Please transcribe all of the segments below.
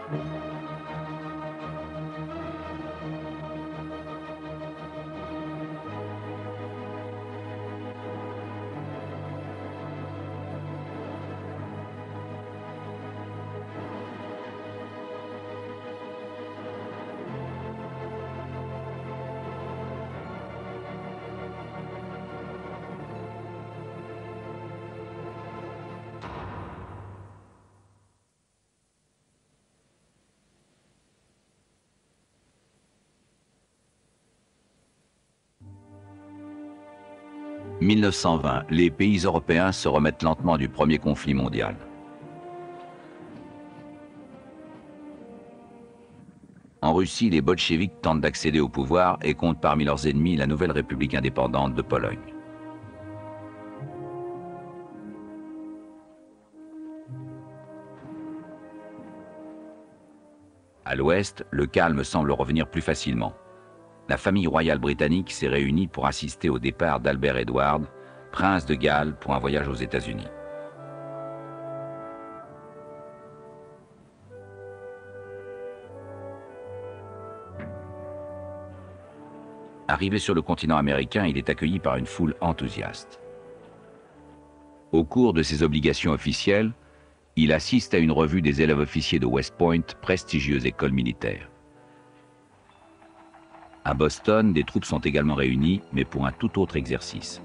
« 1920, les pays européens se remettent lentement du premier conflit mondial. En Russie, les bolcheviks tentent d'accéder au pouvoir et comptent parmi leurs ennemis la nouvelle République indépendante de Pologne. À l'ouest, le calme semble revenir plus facilement. La famille royale britannique s'est réunie pour assister au départ d'Albert Edward, prince de Galles, pour un voyage aux États-Unis. Arrivé sur le continent américain, il est accueilli par une foule enthousiaste. Au cours de ses obligations officielles, il assiste à une revue des élèves officiers de West Point, prestigieuse école militaire. À Boston, des troupes sont également réunies, mais pour un tout autre exercice.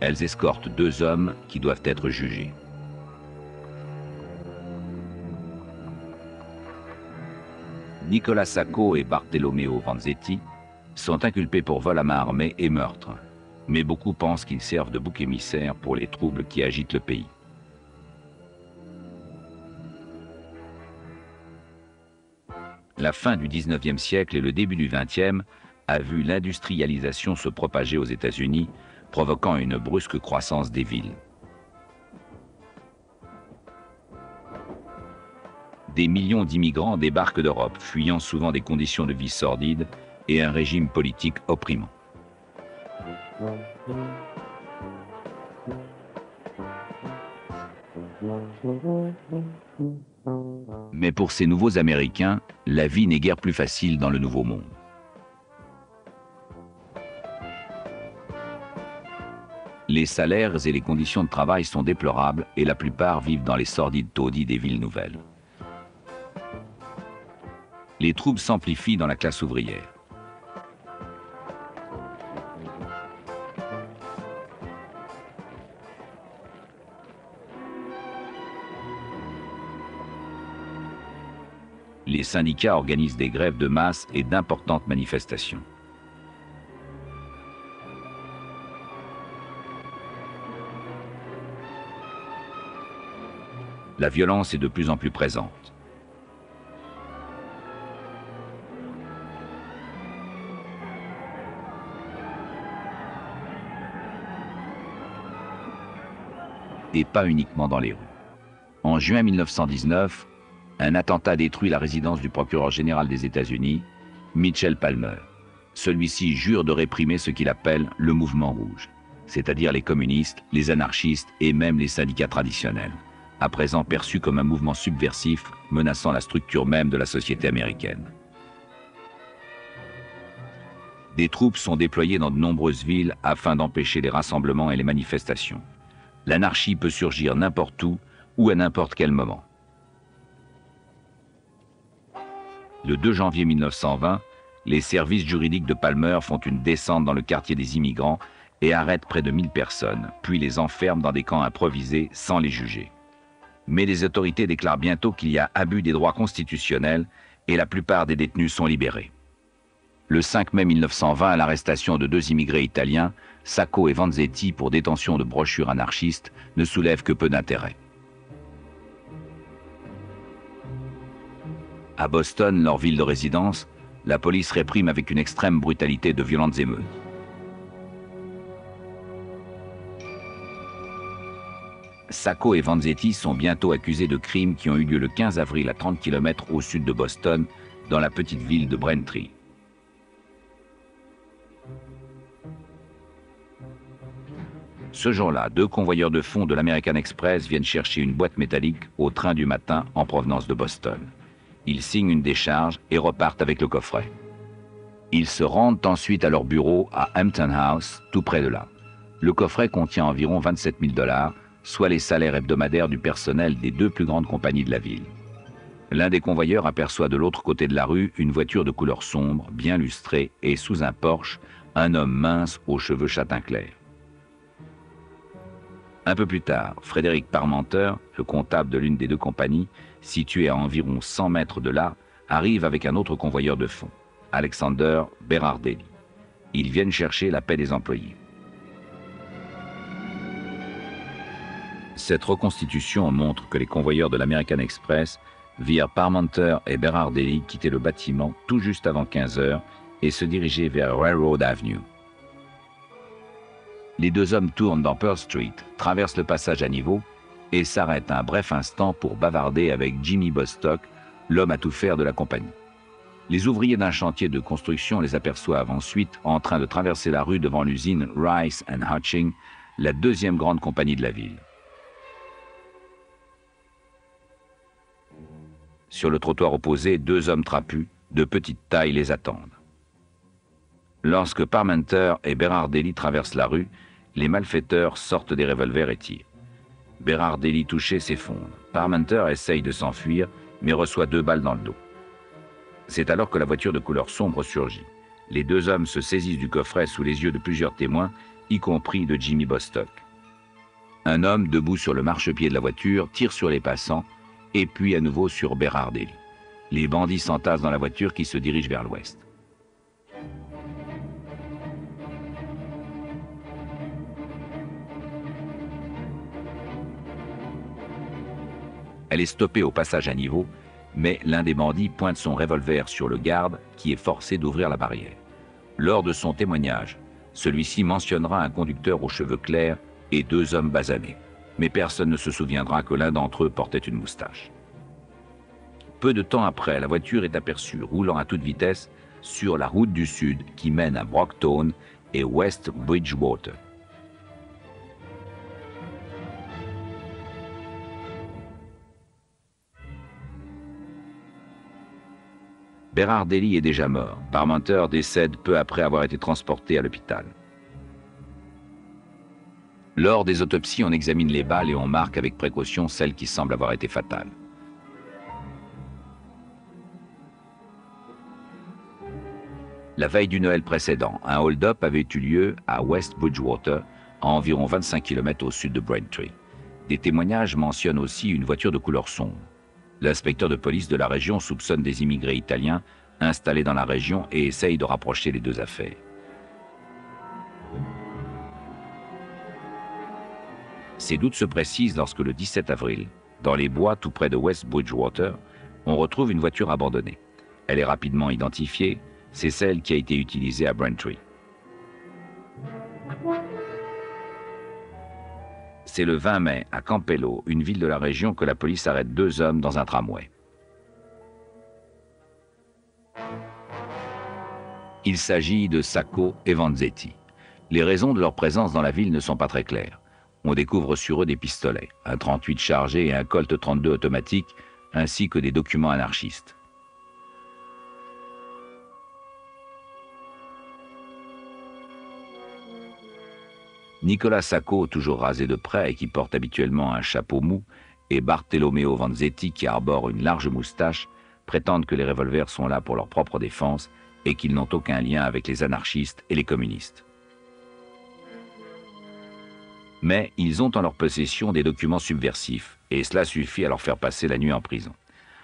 Elles escortent 2 hommes qui doivent être jugés. Nicolas Sacco et Bartolomeo Vanzetti sont inculpés pour vol à main armée et meurtre, mais beaucoup pensent qu'ils servent de bouc émissaire pour les troubles qui agitent le pays. La fin du XIXe siècle et le début du XXe a vu l'industrialisation se propager aux États-Unis, provoquant une brusque croissance des villes. Des millions d'immigrants débarquent d'Europe, fuyant souvent des conditions de vie sordides et un régime politique opprimant. Mais pour ces nouveaux Américains, la vie n'est guère plus facile dans le Nouveau Monde. Les salaires et les conditions de travail sont déplorables et la plupart vivent dans les sordides taudis des villes nouvelles. Les troubles s'amplifient dans la classe ouvrière. Les syndicats organisent des grèves de masse et d'importantes manifestations. La violence est de plus en plus présente. Et pas uniquement dans les rues. En juin 1919, un attentat détruit la résidence du procureur général des États-Unis, Mitchell Palmer. Celui-ci jure de réprimer ce qu'il appelle le mouvement rouge, c'est-à-dire les communistes, les anarchistes et même les syndicats traditionnels, à présent perçus comme un mouvement subversif menaçant la structure même de la société américaine. Des troupes sont déployées dans de nombreuses villes afin d'empêcher les rassemblements et les manifestations. L'anarchie peut surgir n'importe où ou à n'importe quel moment. Le 2 janvier 1920, les services juridiques de Palmer font une descente dans le quartier des immigrants et arrêtent près de 1000 personnes, puis les enferment dans des camps improvisés sans les juger. Mais les autorités déclarent bientôt qu'il y a abus des droits constitutionnels et la plupart des détenus sont libérés. Le 5 mai 1920, l'arrestation de 2 immigrés italiens, Sacco et Vanzetti, pour détention de brochures anarchistes, ne soulève que peu d'intérêt. À Boston, leur ville de résidence, la police réprime avec une extrême brutalité de violentes émeutes. Sacco et Vanzetti sont bientôt accusés de crimes qui ont eu lieu le 15 avril à 30 km au sud de Boston, dans la petite ville de Braintree. Ce jour-là, 2 convoyeurs de fonds de l'American Express viennent chercher une boîte métallique au train du matin en provenance de Boston. Ils signent une décharge et repartent avec le coffret. Ils se rendent ensuite à leur bureau à Hampton House, tout près de là. Le coffret contient environ 27 000 $, soit les salaires hebdomadaires du personnel des 2 plus grandes compagnies de la ville. L'un des convoyeurs aperçoit de l'autre côté de la rue une voiture de couleur sombre, bien lustrée, et sous un Porsche, un homme mince aux cheveux châtain clair. Un peu plus tard, Frédéric Parmenter, le comptable de l'une des 2 compagnies, située à environ 100 mètres de là, arrive avec un autre convoyeur de fonds, Alexander Berardelli. Ils viennent chercher la paie des employés. Cette reconstitution montre que les convoyeurs de l'American Express virent Parmenter et Berardelli quitter le bâtiment tout juste avant 15 heures et se diriger vers Railroad Avenue. Les 2 hommes tournent dans Pearl Street, traversent le passage à niveau et s'arrêtent un bref instant pour bavarder avec Jimmy Bostock, l'homme à tout faire de la compagnie. Les ouvriers d'un chantier de construction les aperçoivent ensuite en train de traverser la rue devant l'usine Rice & Hutchings, la 2e grande compagnie de la ville. Sur le trottoir opposé, 2 hommes trapus, de petite taille, les attendent. Lorsque Parmenter et Berardelli traversent la rue, les malfaiteurs sortent des revolvers et tirent. Berardelli touché s'effondre. Parmenter essaye de s'enfuir, mais reçoit 2 balles dans le dos. C'est alors que la voiture de couleur sombre surgit. Les 2 hommes se saisissent du coffret sous les yeux de plusieurs témoins, y compris de Jimmy Bostock. Un homme, debout sur le marchepied de la voiture, tire sur les passants, et puis à nouveau sur Berardelli. Les bandits s'entassent dans la voiture qui se dirige vers l'ouest. Elle est stoppée au passage à niveau, mais l'un des bandits pointe son revolver sur le garde qui est forcé d'ouvrir la barrière. Lors de son témoignage, celui-ci mentionnera un conducteur aux cheveux clairs et 2 hommes basanés. Mais personne ne se souviendra que l'un d'entre eux portait une moustache. Peu de temps après, la voiture est aperçue roulant à toute vitesse sur la route du Sud qui mène à Brockton et West Bridgewater. Berardelli est déjà mort. Parmenter décède peu après avoir été transporté à l'hôpital. Lors des autopsies, on examine les balles et on marque avec précaution celles qui semblent avoir été fatales. La veille du Noël précédent, un hold-up avait eu lieu à West Bridgewater, à environ 25 km au sud de Braintree. Des témoignages mentionnent aussi une voiture de couleur sombre. L'inspecteur de police de la région soupçonne des immigrés italiens installés dans la région et essaye de rapprocher les 2 affaires. Ces doutes se précisent lorsque le 17 avril, dans les bois tout près de West Bridgewater, on retrouve une voiture abandonnée. Elle est rapidement identifiée, c'est celle qui a été utilisée à Braintree. C'est le 20 mai, à Campello, une ville de la région, que la police arrête 2 hommes dans un tramway. Il s'agit de Sacco et Vanzetti. Les raisons de leur présence dans la ville ne sont pas très claires. On découvre sur eux des pistolets, un 38 chargé et un Colt 32 automatique, ainsi que des documents anarchistes. Nicolas Sacco, toujours rasé de près et qui porte habituellement un chapeau mou, et Bartolomeo Vanzetti, qui arbore une large moustache, prétendent que les revolvers sont là pour leur propre défense et qu'ils n'ont aucun lien avec les anarchistes et les communistes. Mais ils ont en leur possession des documents subversifs, et cela suffit à leur faire passer la nuit en prison.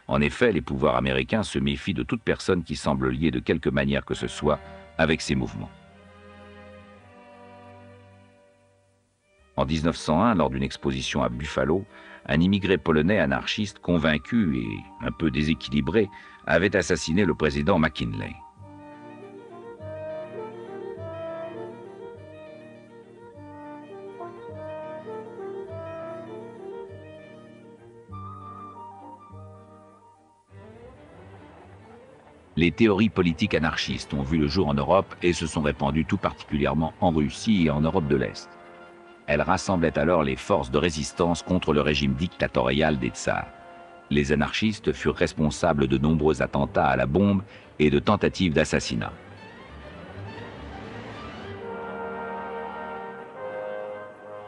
En effet, les pouvoirs américains se méfient de toute personne qui semble liée de quelque manière que ce soit avec ces mouvements. En 1901, lors d'une exposition à Buffalo, un immigré polonais anarchiste convaincu et un peu déséquilibré avait assassiné le président McKinley. Les théories politiques anarchistes ont vu le jour en Europe et se sont répandues tout particulièrement en Russie et en Europe de l'Est. Elle rassemblait alors les forces de résistance contre le régime dictatorial des tsars. Les anarchistes furent responsables de nombreux attentats à la bombe et de tentatives d'assassinat.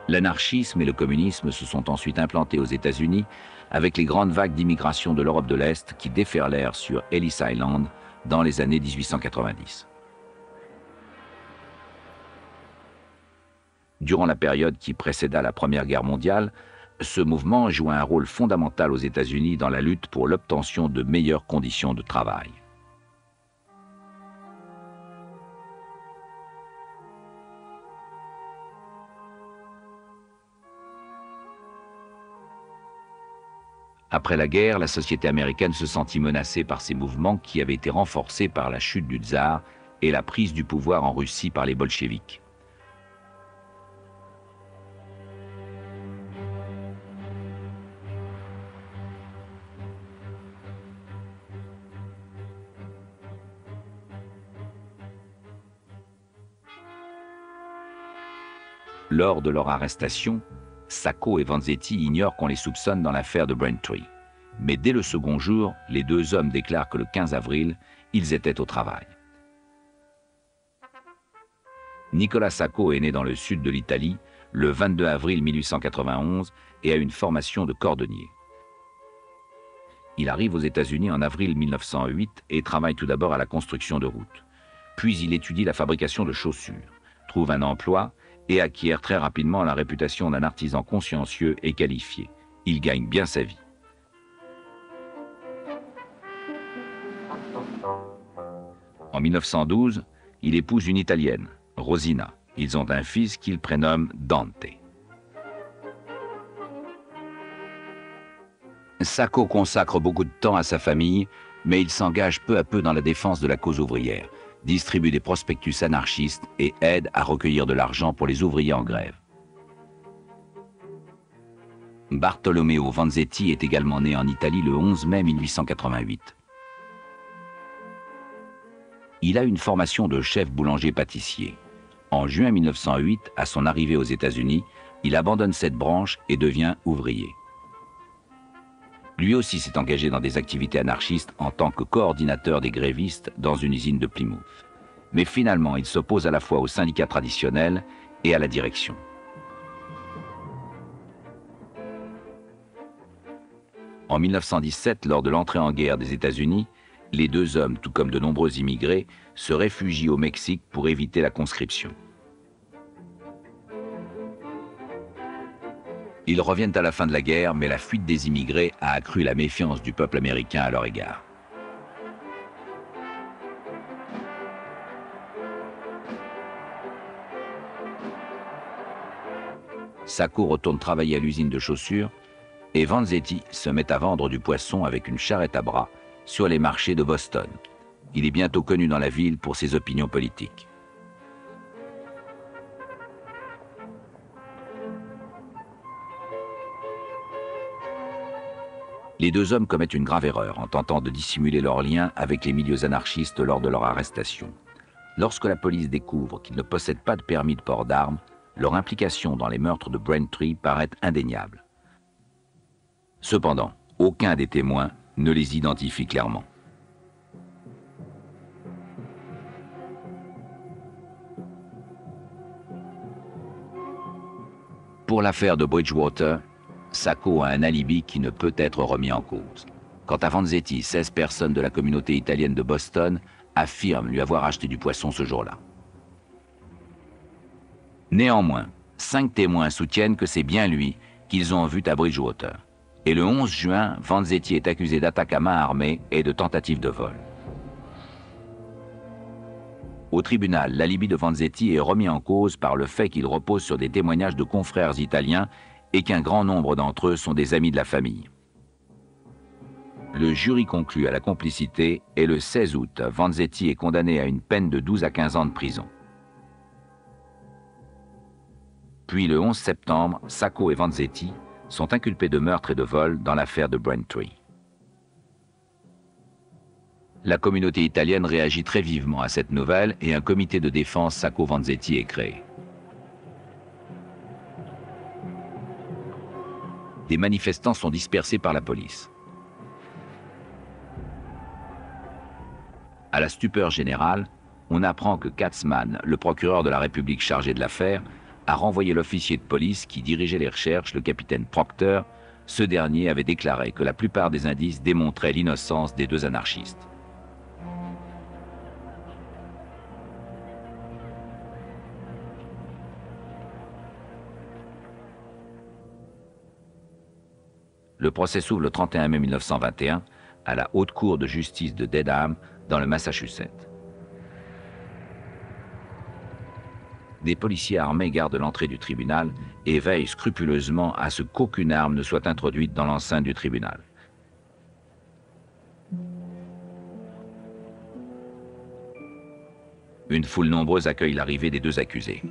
L'anarchisme et le communisme se sont ensuite implantés aux États-Unis avec les grandes vagues d'immigration de l'Europe de l'Est qui déferlèrent sur Ellis Island dans les années 1890. Durant la période qui précéda la Première Guerre mondiale, ce mouvement joua un rôle fondamental aux États-Unis dans la lutte pour l'obtention de meilleures conditions de travail. Après la guerre, la société américaine se sentit menacée par ces mouvements qui avaient été renforcés par la chute du tsar et la prise du pouvoir en Russie par les bolcheviks. Lors de leur arrestation, Sacco et Vanzetti ignorent qu'on les soupçonne dans l'affaire de Braintree. Mais dès le second jour, les deux hommes déclarent que le 15 avril, ils étaient au travail. Nicolas Sacco est né dans le sud de l'Italie le 22 avril 1891 et a une formation de cordonnier. Il arrive aux États-Unis en avril 1908 et travaille tout d'abord à la construction de routes. Puis il étudie la fabrication de chaussures, trouve un emploi et acquiert très rapidement la réputation d'un artisan consciencieux et qualifié. Il gagne bien sa vie. En 1912, il épouse une Italienne, Rosina. Ils ont un fils qu'il prénomme Dante. Sacco consacre beaucoup de temps à sa famille, mais il s'engage peu à peu dans la défense de la cause ouvrière, distribue des prospectus anarchistes et aide à recueillir de l'argent pour les ouvriers en grève. Bartolomeo Vanzetti est également né en Italie le 11 mai 1888. Il a une formation de chef boulanger-pâtissier. En juin 1908, à son arrivée aux États-Unis, il abandonne cette branche et devient ouvrier. Lui aussi s'est engagé dans des activités anarchistes en tant que coordinateur des grévistes dans une usine de Plymouth. Mais finalement, il s'oppose à la fois aux syndicats traditionnels et à la direction. En 1917, lors de l'entrée en guerre des États-Unis, les deux hommes, tout comme de nombreux immigrés, se réfugient au Mexique pour éviter la conscription. Ils reviennent à la fin de la guerre, mais la fuite des immigrés a accru la méfiance du peuple américain à leur égard. Sacco retourne travailler à l'usine de chaussures et Vanzetti se met à vendre du poisson avec une charrette à bras sur les marchés de Boston. Il est bientôt connu dans la ville pour ses opinions politiques. Les deux hommes commettent une grave erreur en tentant de dissimuler leurs liens avec les milieux anarchistes lors de leur arrestation. Lorsque la police découvre qu'ils ne possèdent pas de permis de port d'armes, leur implication dans les meurtres de Braintree paraît indéniable. Cependant, aucun des témoins ne les identifie clairement. Pour l'affaire de Bridgewater, Sacco a un alibi qui ne peut être remis en cause. Quant à Vanzetti, 16 personnes de la communauté italienne de Boston affirment lui avoir acheté du poisson ce jour-là. Néanmoins, 5 témoins soutiennent que c'est bien lui qu'ils ont vu à Bridgewater. Et le 11 juin, Vanzetti est accusé d'attaque à main armée et de tentative de vol. Au tribunal, l'alibi de Vanzetti est remis en cause par le fait qu'il repose sur des témoignages de confrères italiens et qu'un grand nombre d'entre eux sont des amis de la famille. Le jury conclut à la complicité et le 16 août, Vanzetti est condamné à une peine de 12 à 15 ans de prison. Puis le 11 septembre, Sacco et Vanzetti sont inculpés de meurtre et de vol dans l'affaire de Braintree. La communauté italienne réagit très vivement à cette nouvelle et un comité de défense Sacco-Vanzetti est créé. Des manifestants sont dispersés par la police. À la stupeur générale, on apprend que Katzmann, le procureur de la République chargé de l'affaire, a renvoyé l'officier de police qui dirigeait les recherches, le capitaine Proctor. Ce dernier avait déclaré que la plupart des indices démontraient l'innocence des deux anarchistes. Le procès s'ouvre le 31 mai 1921 à la Haute Cour de justice de Dedham, dans le Massachusetts. Des policiers armés gardent l'entrée du tribunal et veillent scrupuleusement à ce qu'aucune arme ne soit introduite dans l'enceinte du tribunal. Une foule nombreuse accueille l'arrivée des deux accusés.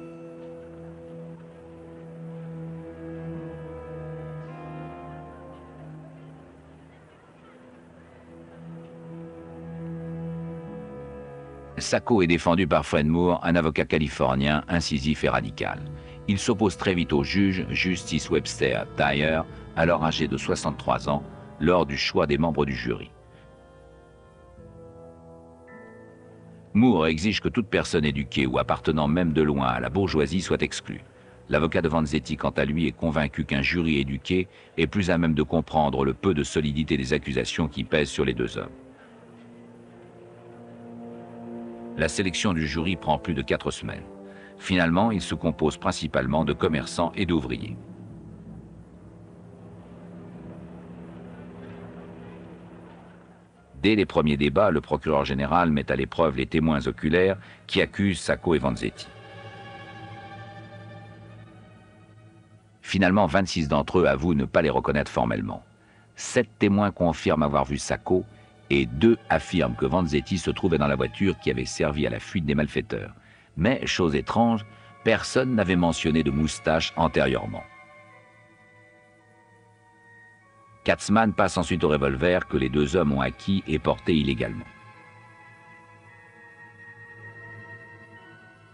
Sacco est défendu par Fred Moore, un avocat californien incisif et radical. Il s'oppose très vite au juge Justice Webster Dyer, alors âgé de 63 ans, lors du choix des membres du jury. Moore exige que toute personne éduquée ou appartenant même de loin à la bourgeoisie soit exclue. L'avocat de Vanzetti, quant à lui, est convaincu qu'un jury éduqué est plus à même de comprendre le peu de solidité des accusations qui pèsent sur les deux hommes. La sélection du jury prend plus de 4 semaines. Finalement, il se compose principalement de commerçants et d'ouvriers. Dès les premiers débats, le procureur général met à l'épreuve les témoins oculaires qui accusent Sacco et Vanzetti. Finalement, 26 d'entre eux avouent ne pas les reconnaître formellement. 7 témoins confirment avoir vu Sacco et 2 affirment que Vanzetti se trouvait dans la voiture qui avait servi à la fuite des malfaiteurs. Mais, chose étrange, personne n'avait mentionné de moustache antérieurement. Katzmann passe ensuite au revolver que les deux hommes ont acquis et porté illégalement.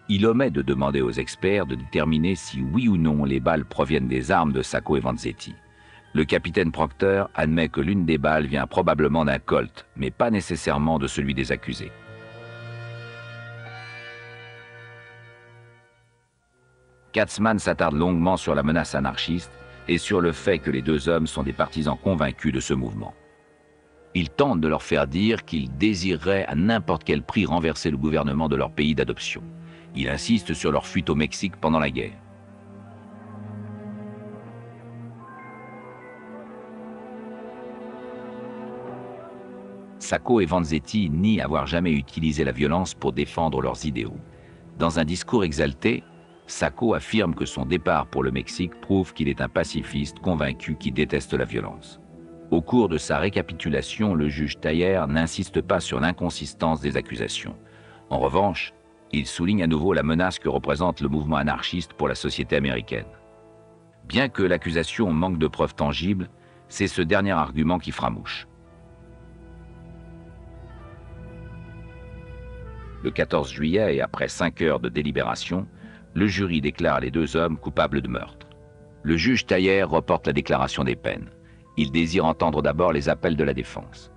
Il omet de demander aux experts de déterminer si oui ou non les balles proviennent des armes de Sacco et Vanzetti. Le capitaine Proctor admet que l'une des balles vient probablement d'un Colt, mais pas nécessairement de celui des accusés. Katzmann s'attarde longuement sur la menace anarchiste et sur le fait que les deux hommes sont des partisans convaincus de ce mouvement. Il tente de leur faire dire qu'ils désireraient à n'importe quel prix renverser le gouvernement de leur pays d'adoption. Il insiste sur leur fuite au Mexique pendant la guerre. Sacco et Vanzetti nient avoir jamais utilisé la violence pour défendre leurs idéaux. Dans un discours exalté, Sacco affirme que son départ pour le Mexique prouve qu'il est un pacifiste convaincu qui déteste la violence. Au cours de sa récapitulation, le juge Taillère n'insiste pas sur l'inconsistance des accusations. En revanche, il souligne à nouveau la menace que représente le mouvement anarchiste pour la société américaine. Bien que l'accusation manque de preuves tangibles, c'est ce dernier argument qui fera mouche. Le 14 juillet, et après 5 heures de délibération, le jury déclare les deux hommes coupables de meurtre. Le juge Taillère reporte la déclaration des peines. Il désire entendre d'abord les appels de la défense.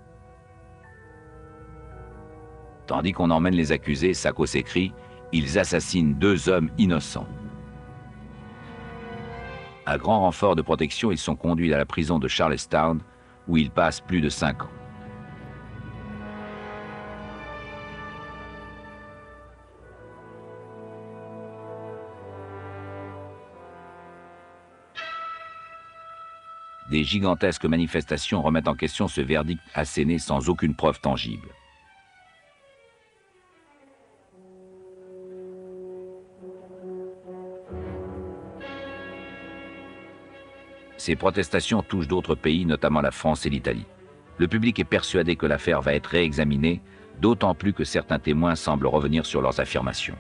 Tandis qu'on emmène les accusés, Sacco s'écrie « Ils assassinent 2 hommes innocents ». À grand renfort de protection, ils sont conduits à la prison de Charlestown, où ils passent plus de 5 ans. Des gigantesques manifestations remettent en question ce verdict asséné sans aucune preuve tangible. Ces protestations touchent d'autres pays, notamment la France et l'Italie. Le public est persuadé que l'affaire va être réexaminée, d'autant plus que certains témoins semblent revenir sur leurs affirmations.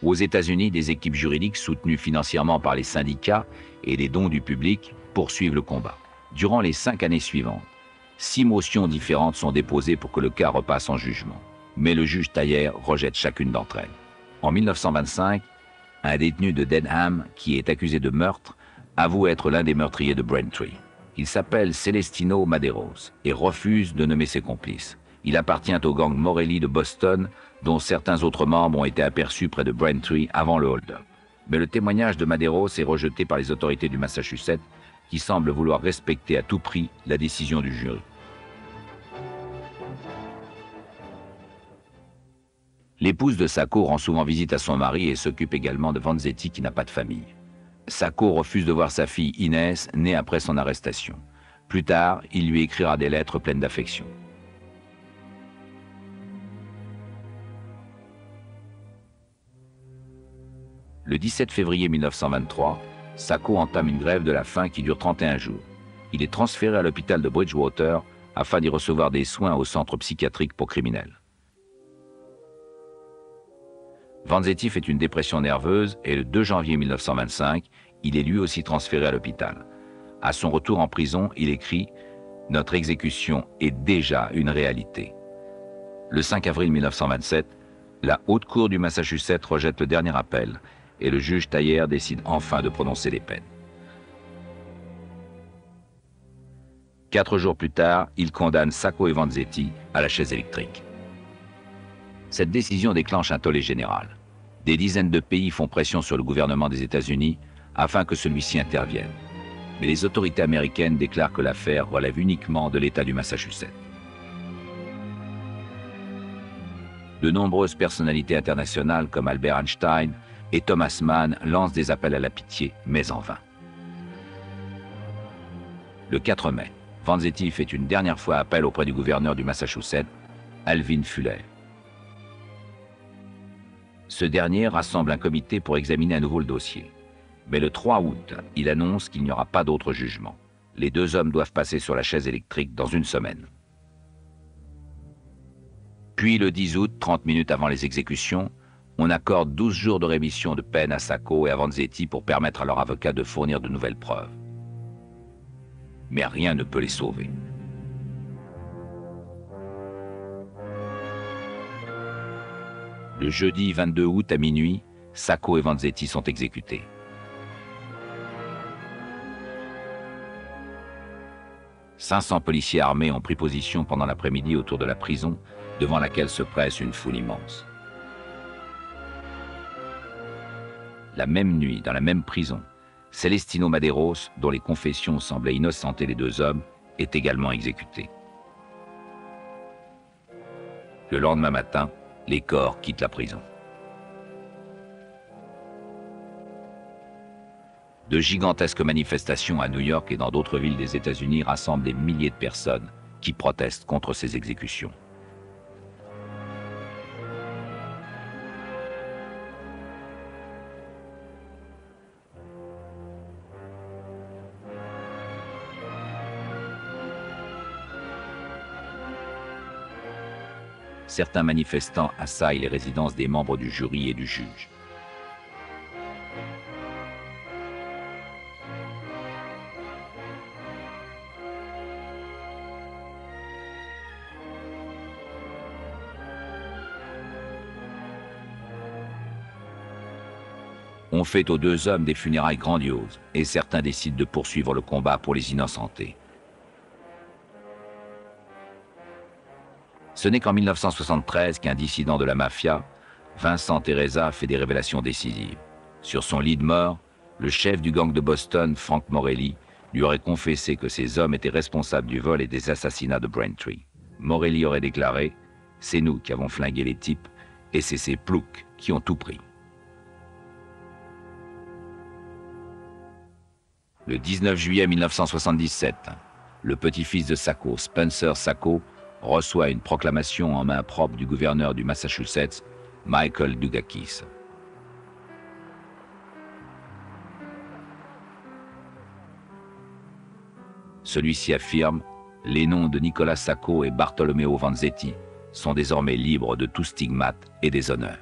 Aux États-Unis, des équipes juridiques soutenues financièrement par les syndicats et des dons du public poursuivent le combat. Durant les 5 années suivantes, 6 motions différentes sont déposées pour que le cas repasse en jugement. Mais le juge Thayer rejette chacune d'entre elles. En 1925, un détenu de Denham, qui est accusé de meurtre, avoue être l'un des meurtriers de Braintree. Il s'appelle Celestino Maderos et refuse de nommer ses complices. Il appartient au gang Morelli de Boston, dont certains autres membres ont été aperçus près de Braintree avant le hold-up. Mais le témoignage de Maderos est rejeté par les autorités du Massachusetts, qui semblent vouloir respecter à tout prix la décision du jury. L'épouse de Sacco rend souvent visite à son mari et s'occupe également de Vanzetti qui n'a pas de famille. Sacco refuse de voir sa fille Inès, née après son arrestation. Plus tard, il lui écrira des lettres pleines d'affection. Le 17 février 1923, Sacco entame une grève de la faim qui dure 31 jours. Il est transféré à l'hôpital de Bridgewater afin d'y recevoir des soins au centre psychiatrique pour criminels. Vanzetti fait une dépression nerveuse et le 2 janvier 1925, il est lui aussi transféré à l'hôpital. À son retour en prison, il écrit « Notre exécution est déjà une réalité ». Le 5 avril 1927, la Haute Cour du Massachusetts rejette le dernier appel et le juge Thayer décide enfin de prononcer les peines. 4 jours plus tard, il condamne Sacco et Vanzetti à la chaise électrique. Cette décision déclenche un tollé général. Des dizaines de pays font pression sur le gouvernement des États-Unis afin que celui-ci intervienne. Mais les autorités américaines déclarent que l'affaire relève uniquement de l'État du Massachusetts. De nombreuses personnalités internationales comme Albert Einstein et Thomas Mann lancent des appels à la pitié, mais en vain. Le 4 mai, Vanzetti fait une dernière fois appel auprès du gouverneur du Massachusetts, Alvin Fuller. Ce dernier rassemble un comité pour examiner à nouveau le dossier. Mais le 3 août, il annonce qu'il n'y aura pas d'autre jugement. Les 2 hommes doivent passer sur la chaise électrique dans une semaine. Puis le 10 août, 30 minutes avant les exécutions, on accorde 12 jours de rémission de peine à Sacco et à Vanzetti pour permettre à leur avocat de fournir de nouvelles preuves. Mais rien ne peut les sauver. Le jeudi 22 août à minuit, Sacco et Vanzetti sont exécutés. « 500 policiers armés ont pris position pendant l'après-midi autour de la prison, devant laquelle se presse une foule immense. La même nuit, dans la même prison, Celestino Maderos, dont les confessions semblaient innocenter les 2 hommes, est également exécuté. Le lendemain matin, les corps quittent la prison. De gigantesques manifestations à New York et dans d'autres villes des États-Unis rassemblent des milliers de personnes qui protestent contre ces exécutions. Certains manifestants assaillent les résidences des membres du jury et du juge. On fait aux 2 hommes des funérailles grandioses et certains décident de poursuivre le combat pour les innocentés. Ce n'est qu'en 1973 qu'un dissident de la mafia, Vincent Teresa, fait des révélations décisives. Sur son lit de mort, le chef du gang de Boston, Frank Morelli, lui aurait confessé que ces hommes étaient responsables du vol et des assassinats de Braintree. Morelli aurait déclaré « C'est nous qui avons flingué les types et c'est ces ploucs qui ont tout pris ». Le 19 juillet 1977, le petit-fils de Sacco, Spencer Sacco, reçoit une proclamation en main propre du gouverneur du Massachusetts, Michael Dukakis. Celui-ci affirme « Les noms de Nicolas Sacco et Bartolomeo Vanzetti sont désormais libres de tout stigmate et déshonneur ».